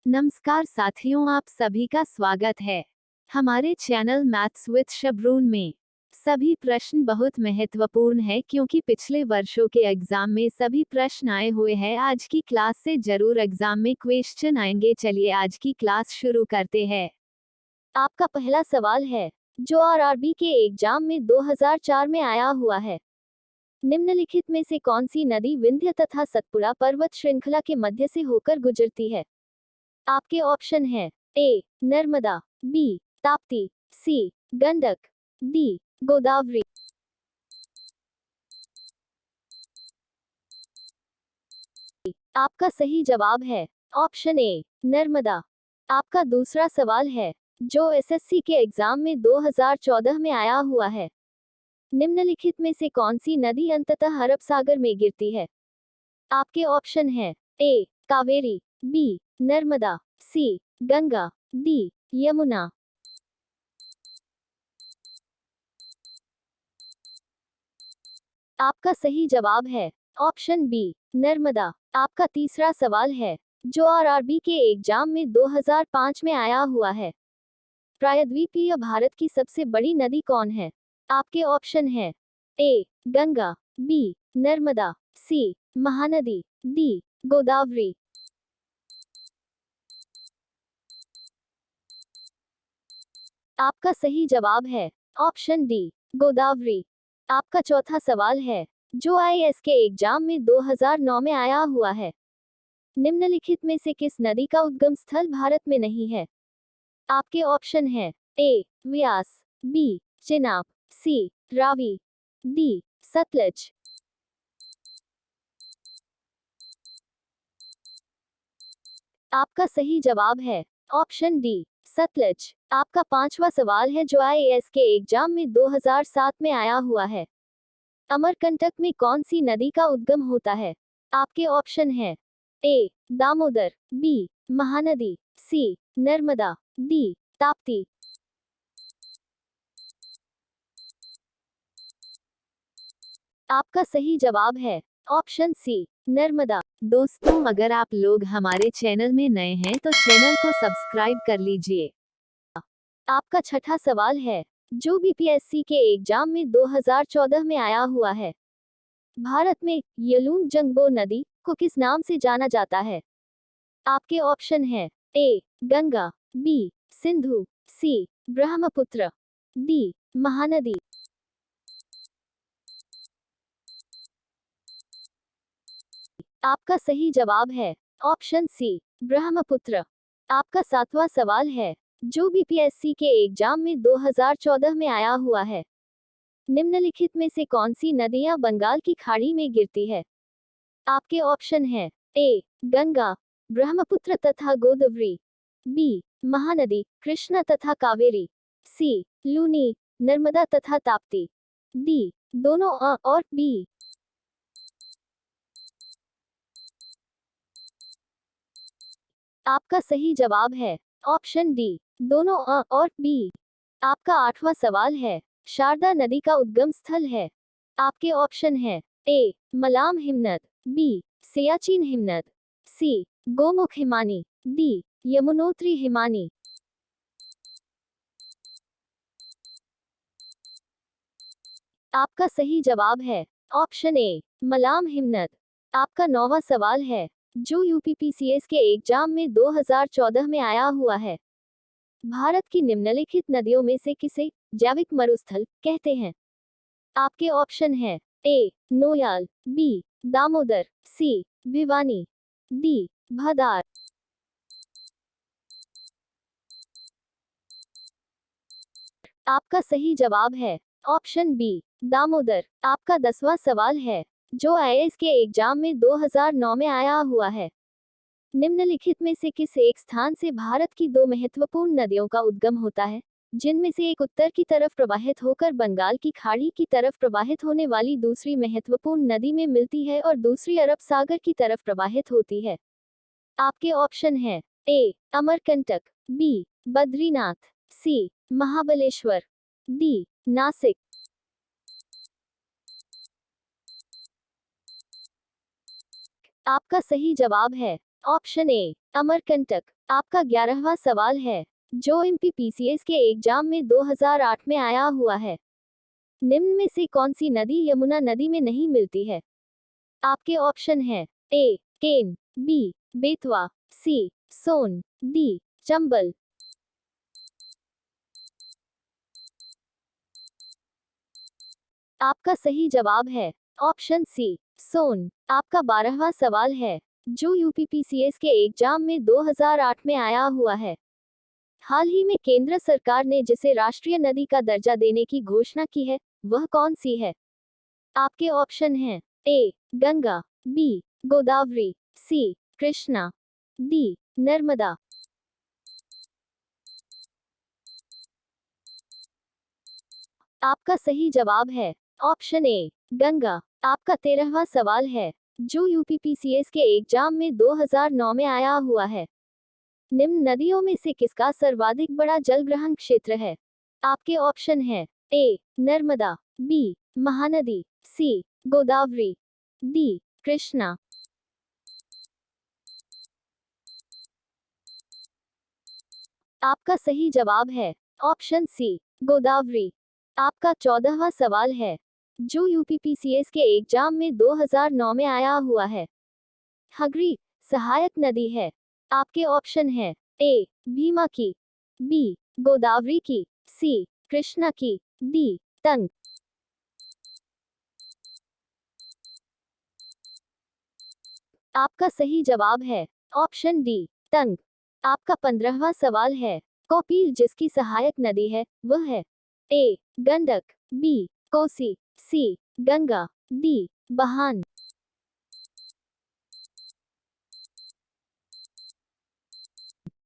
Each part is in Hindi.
नमस्कार साथियों, आप सभी का स्वागत है हमारे चैनल मैथ्स विद शबरून में। सभी प्रश्न बहुत महत्वपूर्ण है क्योंकि पिछले वर्षों के एग्जाम में सभी प्रश्न आए हुए हैं। आज की क्लास से जरूर एग्जाम में क्वेश्चन आएंगे। चलिए आज की क्लास शुरू करते हैं। आपका पहला सवाल है जो आरआरबी के एग्जाम में 2004 में आया हुआ है। निम्नलिखित में से कौन सी नदी विंध्य तथा सतपुड़ा पर्वत श्रृंखला के मध्य से होकर गुजरती है? आपके ऑप्शन है ए नर्मदा, बी ताप्ती, सी गंडक, डी गोदावरी। आपका सही जवाब है ऑप्शन ए नर्मदा। आपका दूसरा सवाल है जो एसएससी के एग्जाम में 2014 में आया हुआ है। निम्नलिखित में से कौन सी नदी अंततः अरब सागर में गिरती है? आपके ऑप्शन है ए कावेरी, बी नर्मदा, सी गंगा, डी यमुना। आपका सही जवाब है ऑप्शन बी नर्मदा। आपका तीसरा सवाल है जो आरआरबी के एग्जाम में 2005 में आया हुआ है। प्रायद्वीपीय भारत की सबसे बड़ी नदी कौन है? आपके ऑप्शन है ए गंगा, बी नर्मदा, सी महानदी, डी गोदावरी। आपका सही जवाब है ऑप्शन डी गोदावरी। आपका चौथा सवाल है जो आईएएस के एग्जाम में 2009 में आया हुआ है। निम्नलिखित में से किस नदी का उद्गम स्थल भारत में नहीं है? आपके ऑप्शन है ए व्यास, बी चिनाब, सी रावी, डी सतलज। आपका सही जवाब है ऑप्शन डी सतलज। आपका पांचवा सवाल है जो आईएएस के एग्जाम में 2007 में आया हुआ है। अमरकंटक में कौन सी नदी का उद्गम होता है? आपके ऑप्शन है ए दामोदर, बी महानदी, सी नर्मदा, डी ताप्ती। आपका सही जवाब है ऑप्शन सी नर्मदा। दोस्तों, अगर आप लोग हमारे चैनल में नए हैं तो चैनल को सब्सक्राइब कर लीजिए। आपका छठा सवाल है जो बीपीएससी के एग्जाम में 2014 में आया हुआ है। भारत में यलूंगजंगबो नदी को किस नाम से जाना जाता है? आपके ऑप्शन है ए गंगा, बी सिंधु, सी ब्रह्मपुत्र, डी महानदी। आपका सही जवाब है ऑप्शन सी ब्रह्मपुत्र। आपका सातवां सवाल है जो बीपीएससी के एग्जाम में 2014 में आया हुआ है। निम्नलिखित में से कौन सी नदियां बंगाल की खाड़ी में गिरती है? आपके ऑप्शन है ए गंगा, ब्रह्मपुत्र तथा गोदावरी, बी महानदी कृष्णा तथा कावेरी, सी लूनी नर्मदा तथा ताप्ती, डी दोनों अ और बी। आपका सही जवाब है ऑप्शन डी दोनों अ और बी। आपका आठवां सवाल है शारदा नदी का उद्गम स्थल है। आपके ऑप्शन है ए मलाम हिमनद, बी सियाचिन हिमनद, सी गोमुख हिमानी, डी यमुनोत्री हिमानी। आपका सही जवाब है ऑप्शन ए मलाम हिमनद। आपका नौवां सवाल है जो यूपीपीसीएस के एग्जाम में 2014 में आया हुआ है। भारत की निम्नलिखित नदियों में से किसे जैविक मरुस्थल कहते हैं? आपके ऑप्शन है ए नोयाल, बी दामोदर, सी भिवानी, डी भदार। आपका सही जवाब है ऑप्शन बी दामोदर। आपका 10वां सवाल है जो आईएएस के एग्जाम में 2009 में आया हुआ है। निम्नलिखित में से किस एक स्थान से भारत की दो महत्वपूर्ण नदियों का उद्गम होता है, जिनमें से एक उत्तर की तरफ प्रवाहित होकर बंगाल की खाड़ी की तरफ प्रवाहित होने वाली दूसरी महत्वपूर्ण नदी में मिलती है और दूसरी अरब सागर की तरफ प्रवाहित होती है? आपके ऑप्शन है ए अमरकंटक, बी बद्रीनाथ, सी महाबलेश्वर, डी नासिक। आपका सही जवाब है ऑप्शन ए अमरकंटक। आपका 11वां सवाल है, जो एमपीपीसीएस के एग्जाम में 2008 में आया हुआ है। निम्न में से कौन सी नदी यमुना नदी में नहीं मिलती है? आपके ऑप्शन है ए केन, बी बेतवा, सी सोन, डी चंबल। आपका सही जवाब है ऑप्शन सी सोन। आपका 12वां सवाल है, जो यूपीपीसीएस के एग्जाम में 2008 में आया हुआ है। हाल ही में केंद्र सरकार ने जिसे राष्ट्रीय नदी का दर्जा देने की घोषणा की है, वह कौन सी है? आपके ऑप्शन हैं ए गंगा, बी गोदावरी, सी कृष्णा, डी नर्मदा। आपका सही जवाब है ऑप्शन ए गंगा। आपका 13वां सवाल है, जो यूपीपीसीएस के एग्जाम में 2009 में आया हुआ है। निम्न नदियों में से किसका सर्वाधिक बड़ा जलग्रहण क्षेत्र है? आपके ऑप्शन है ए नर्मदा, बी महानदी, सी गोदावरी, डी कृष्णा। आपका सही जवाब है ऑप्शन सी गोदावरी। आपका 14वां सवाल है, जो यूपीपीसीएस के एग्जाम में 2009 में आया हुआ है। हगरी सहायक नदी है। आपके ऑप्शन है ए भीमा की, बी गोदावरी की, सी कृष्णा की, डी तंग। आपका सही जवाब है ऑप्शन डी तंग। आपका 15वां सवाल है, कोपीर जिसकी सहायक नदी है, वह है ए गंडक, बी कोसी, सी गंगा, डी बहान।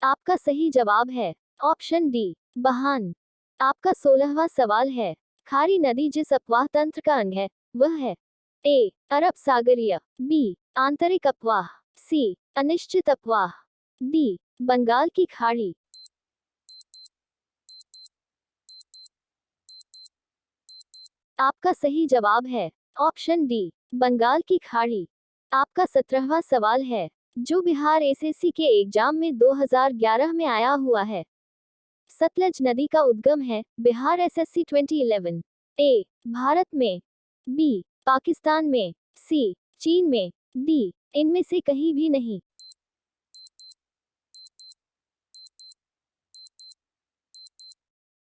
आपका सही जवाब है ऑप्शन डी बहान। आपका 16वां सवाल है, खारी नदी जिस अपवाह तंत्र का अंग है, वह है ए अरब सागरीय, बी आंतरिक अपवाह, सी अनिश्चित अपवाह, डी बंगाल की खाड़ी। आपका सही जवाब है ऑप्शन डी बंगाल की खाड़ी। आपका 17वां सवाल है, जो बिहार एसएससी के एग्जाम में 2011 में आया हुआ है। सतलज नदी का उद्गम है बिहार एसएससी 2011। ए भारत में, बी पाकिस्तान में, सी चीन में, डी इनमें से कहीं भी नहीं।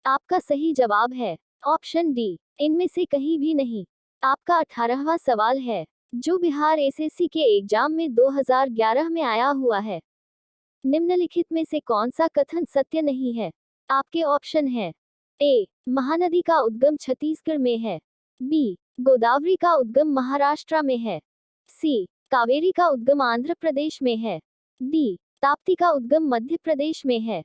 आपका सही जवाब है ऑप्शन डी इनमें से कहीं भी नहीं। आपका 18वां सवाल है, जो बिहार एसएससी के एग्जाम में 2011 में आया हुआ है। निम्नलिखित में से कौन सा कथन सत्य नहीं है? आपके ऑप्शन है ए महानदी का उद्गम छत्तीसगढ़ में है, बी गोदावरी का उद्गम महाराष्ट्र में है, सी कावेरी का उद्गम आंध्र प्रदेश में है, डी ताप्ती का उद्गम मध्य प्रदेश में है।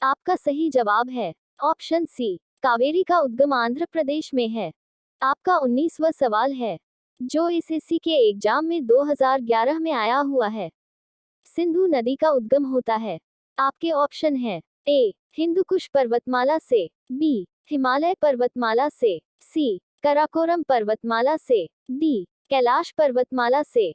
आपका सही जवाब है ऑप्शन सी कावेरी का उद्गम आंध्र प्रदेश में है। आपका 19वां सवाल है, जो एसएससी के एग्जाम में 2011 में आया हुआ है। सिंधु नदी का उद्गम होता है। आपके ऑप्शन है ए हिंदुकुश पर्वतमाला से, बी हिमालय पर्वतमाला से, सी कराकोरम पर्वतमाला से, डी कैलाश पर्वतमाला से।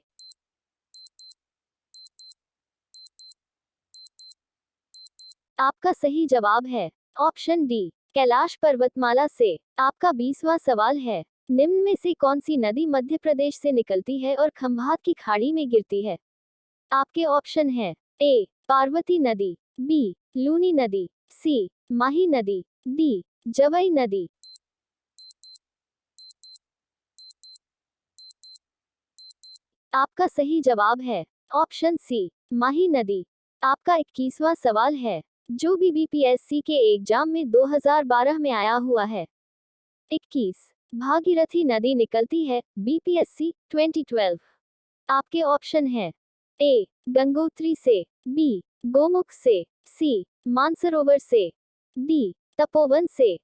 आपका सही जवाब है ऑप्शन डी कैलाश पर्वतमाला से। आपका 20वां सवाल है, निम्न में से कौन सी नदी मध्य प्रदेश से निकलती है और खंभात की खाड़ी में गिरती है? आपके ऑप्शन है ए पार्वती नदी, बी लूनी नदी, सी माही नदी, डी जवई नदी। आपका सही जवाब है ऑप्शन सी माही नदी। आपका 21वां सवाल है, जो भी बीपीएससी के एग्जाम में 2012 में आया हुआ है। 21 भागीरथी नदी निकलती है बीपीएससी 2012। आपके ऑप्शन है ए गंगोत्री से, बी गोमुख से, सी मानसरोवर से, डी तपोवन से।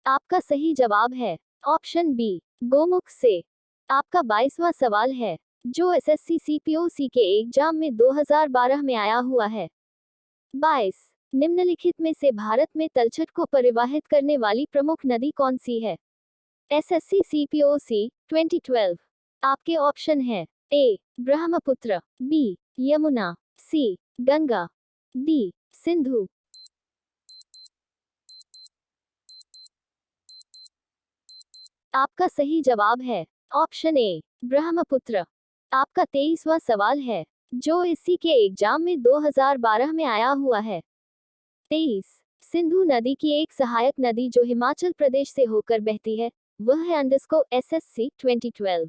आपका सही जवाब है ऑप्शन बी गोमुख से। आपका 22वां सवाल है, जो एसएससी सीपीओसी के एग्जाम में 2012 में आया हुआ है। 22 निम्नलिखित में से भारत में तलछट को परिवाहित करने वाली प्रमुख नदी कौन सी है? SSC CPOC 2012। आपके ऑप्शन है A Brahmaputra, B Yamuna, C Ganga, D Sindhu. आपका सही जवाब है ऑप्शन ए ब्रह्मपुत्र। आपका 23वां सवाल है जो एससी के एग्जाम में 2012 में आया हुआ है। 23 सिंधु नदी की एक सहायक नदी जो हिमाचल प्रदेश से होकर बहती है वह है SSC 2012।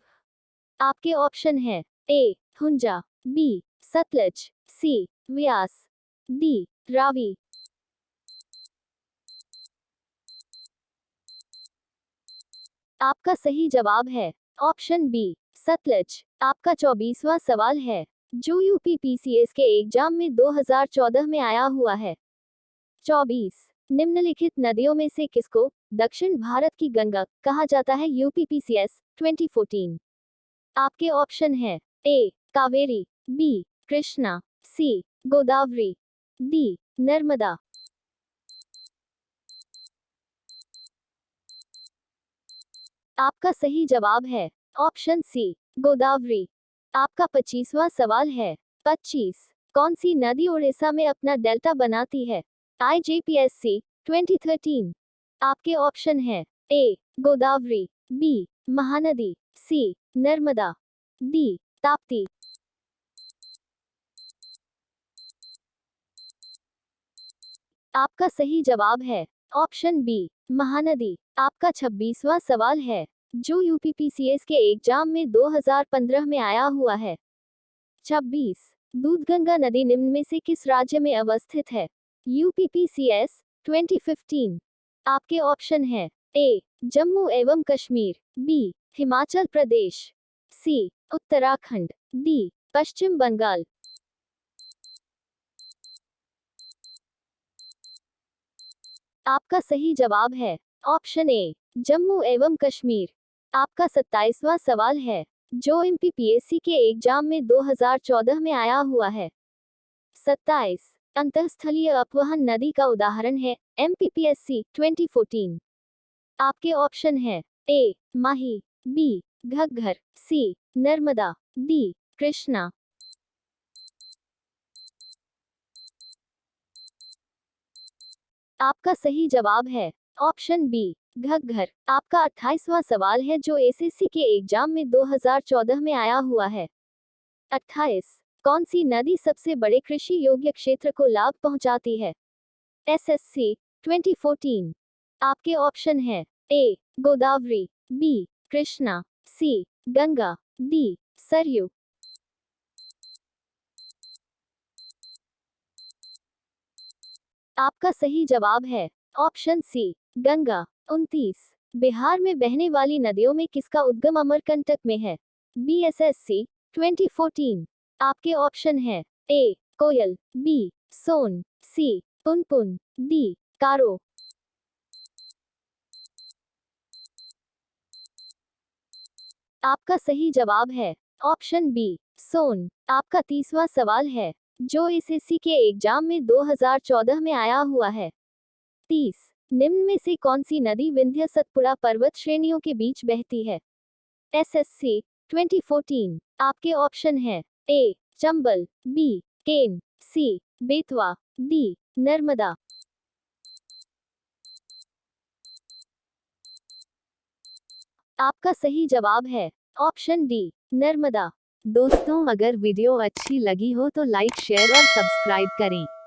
आपके ऑप्शन है ए हुंजा, बी सतलज, सी व्यास, डी रावी। आपका सही जवाब है ऑप्शन बी सतलज। आपका 24वां सवाल है जो यूपी पीसीएस के एग्जाम में 2014 में आया हुआ है। 24 निम्नलिखित नदियों में से किसको दक्षिण भारत की गंगा कहा जाता है? UP PCS 2014। आपके ऑप्शन है ए कावेरी, बी कृष्णा, सी गोदावरी, डी नर्मदा। आपका सही जवाब है ऑप्शन सी गोदावरी। आपका 25वां सवाल है 25 कौन सी नदी उड़ीसा में अपना डेल्टा बनाती है? IJPSC 2013। आपके ऑप्शन है ए गोदावरी, बी महानदी, सी नर्मदा, डी ताप्ती। आपका सही जवाब है ऑप्शन बी महानदी। आपका 26वां सवाल है जो यूपीपीसीएस के एग्जाम में 2015 में आया हुआ है। 26 दूधगंगा नदी निम्न में से किस राज्य में अवस्थित है? यूपीपीसीएस 2015। आपके ऑप्शन है ए जम्मू एवं कश्मीर, बी हिमाचल प्रदेश, सी उत्तराखंड, डी पश्चिम बंगाल। आपका सही जवाब है ऑप्शन ए जम्मू एवं कश्मीर। आपका 27वां सवाल है जो एमपीपीएससी के एग्जाम में 2014 में आया हुआ है। 27 अंतःस्थलीय अपवहन नदी का उदाहरण है एमपीपीएससी 2014। आपके ऑप्शन है ए माही, बी घग्गर, सी नर्मदा, डी कृष्णा। आपका सही जवाब है ऑप्शन बी घग्गर। आपका 28वां सवाल है जो एसएससी के एग्जाम में 2014 में आया हुआ है। 28 कौन सी नदी सबसे बड़े कृषि योग्य क्षेत्र को लाभ पहुंचाती है? एसएससी 2014। आपके ऑप्शन है ए गोदावरी, बी कृष्णा, सी गंगा, डी सरयू। आपका सही जवाब है ऑप्शन सी गंगा। 29 बिहार में बहने वाली नदियों में किसका उद्गम अमरकंटक में है? बीएसएससी 2014। आपके ऑप्शन है ए कोयल, बी सोन, सी पुनपुन, डी कारो। आपका सही जवाब है ऑप्शन बी सोन। आपका 30वां सवाल है जो एसएससी के एग्जाम में 2014 में आया हुआ है। 30 निम्न में से कौन सी नदी विंध्य सतपुड़ा पर्वत श्रेणियों के बीच बहती है? एसएससी 2014। आपके ऑप्शन है ए चंबल, बी केन, सी बेतवा, डी नर्मदा। आपका सही जवाब है ऑप्शन डी नर्मदा। दोस्तों अगर वीडियो अच्छी लगी हो तो लाइक शेयर और सब्सक्राइब करें।